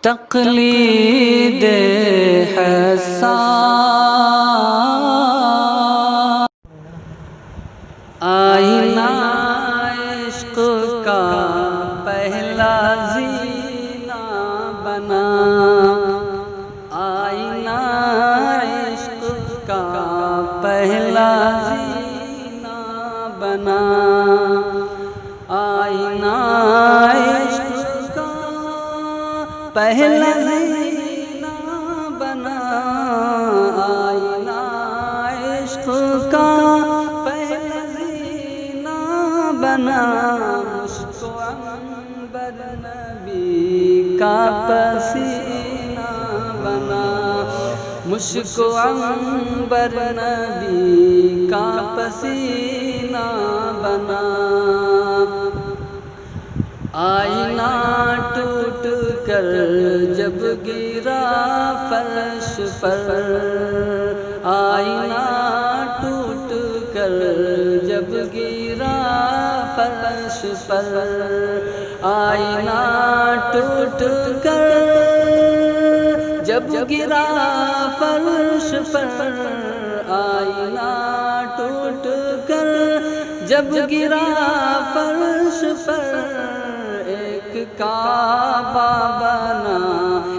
تقلید حسان آئینہ عشق کا پہلا زینہ بنا، آئینہ عشق کا پہلا زینہ بنا، آئینہ عشق کا پہلا زینہ بنا، آئینہ عشق کا پہلا زینہ بنا، مشک و عنبر نبی کا پسینہ بنا، مشک و عنبر نبی کا پسینہ بنا، آئینہ ٹوٹ کر جب گرا فرش پر، آئینہ ٹوٹ کر جب گرا فرش پر، آئینہ ٹوٹ کر جب گرا فرش پر، آئینہ ٹوٹ کر جب گرا فرش پر، ایک کعبہ بنا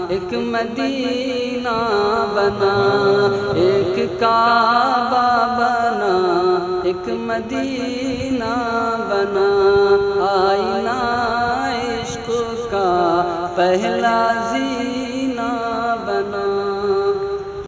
ایک مدینہ بنا، ایک کعبہ بنا ایک مدینہ بنا، آئینہ عشق کا پہلا زینہ